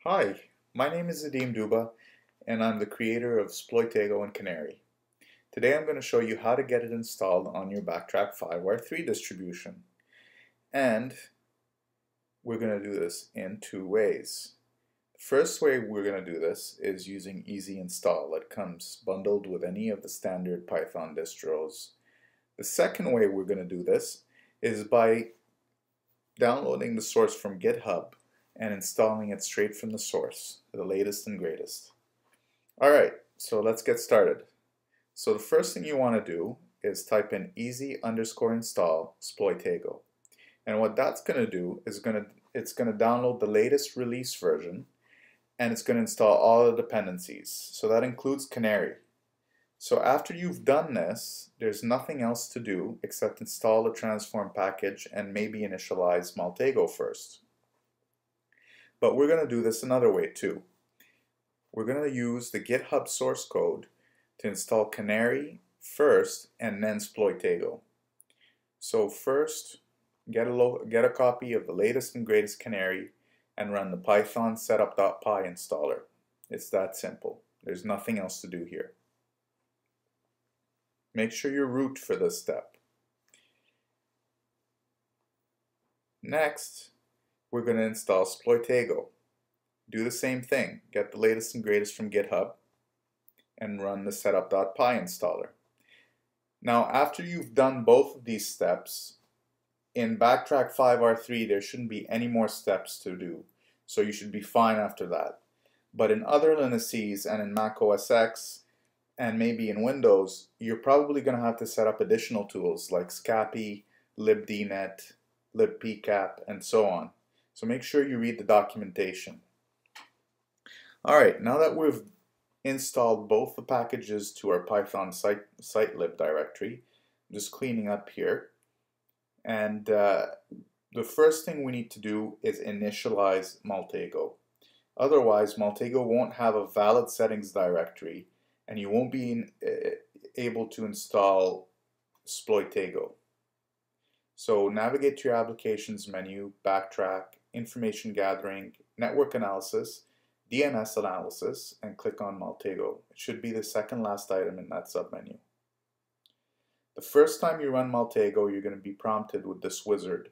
Hi, my name is Adim Duba, and I'm the creator of Sploitego and Canari. Today I'm going to show you how to get it installed on your Backtrack 5.3 distribution. And we're going to do this in two ways. The first way we're going to do this is using Easy Install. It comes bundled with any of the standard Python distros. The second way we're going to do this is by downloading the source from GitHub and installing it straight from the source, the latest and greatest. Alright, so let's get started. So the first thing you want to do is type in easy_install Sploitego. And what that's going to do is it's going to download the latest release version, and it's going to install all the dependencies. So that includes Canari. So after you've done this, there's nothing else to do except install the transform package and maybe initialize Maltego first. But we're going to do this another way too. We're going to use the GitHub source code to install Canari first and then Sploitego. So first, get a copy of the latest and greatest Canari and run the python setup.py installer. It's that simple. There's nothing else to do here. Make sure you're root for this step. Next, we're going to install Sploitego. Do the same thing. Get the latest and greatest from GitHub and run the setup.py installer. Now, after you've done both of these steps, in Backtrack 5.3 there shouldn't be any more steps to do, so you should be fine after that. But in other Linuxes and in Mac OS X and maybe in Windows, you're probably going to have to set up additional tools like Scapy, libdnet, libpcap, and so on. So make sure you read the documentation. Alright, now that we've installed both the packages to our Python sitelib directory, I'm just cleaning up here. And the first thing we need to do is initialize Maltego. Otherwise, Maltego won't have a valid settings directory and you won't be able to install Sploitego. So navigate to your applications menu, Backtrack, Information Gathering, Network Analysis, DNS Analysis, and click on Maltego. It should be the second last item in that submenu. The first time you run Maltego, you're going to be prompted with this wizard.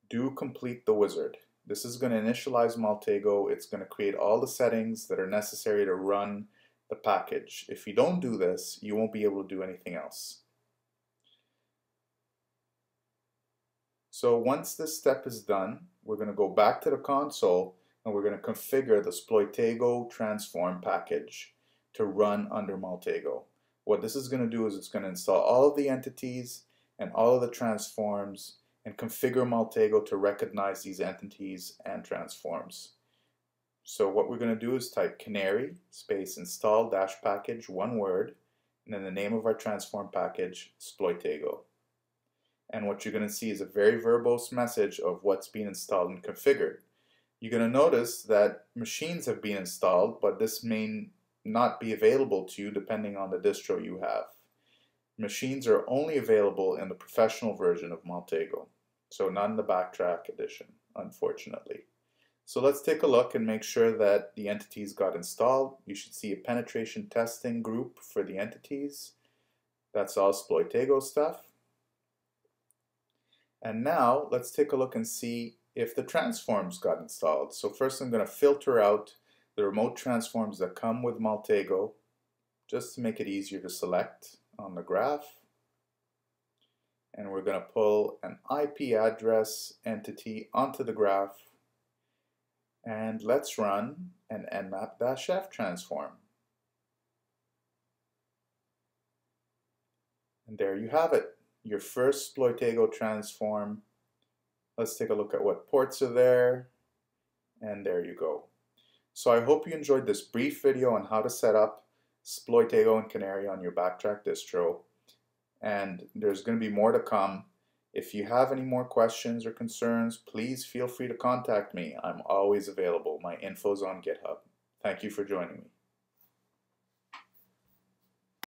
Do complete the wizard. This is going to initialize Maltego. It's going to create all the settings that are necessary to run the package. If you don't do this, you won't be able to do anything else. So once this step is done, we're going to go back to the console and we're going to configure the Sploitego transform package to run under Maltego. What this is going to do is it's going to install all of the entities and all of the transforms and configure Maltego to recognize these entities and transforms. So what we're going to do is type canary space install dash package, one word, and then the name of our transform package, Sploitego. And what you're going to see is a very verbose message of what's being installed and configured. You're going to notice that machines have been installed, but this may not be available to you depending on the distro you have. Machines are only available in the professional version of Maltego, so not in the Backtrack edition, unfortunately. So let's take a look and make sure that the entities got installed. You should see a penetration testing group for the entities. That's all Sploitego stuff. And now let's take a look and see if the transforms got installed. So first I'm going to filter out the remote transforms that come with Maltego just to make it easier to select on the graph. And we're going to pull an IP address entity onto the graph. And let's run an nmap-f transform. And there you have it. Your first Sploitego transform. Let's take a look at what ports are there, and there you go. So I hope you enjoyed this brief video on how to set up Sploitego and Canari on your Backtrack distro, and there's going to be more to come. If you have any more questions or concerns, please feel free to contact me. I'm always available. My info's on GitHub. Thank you for joining me.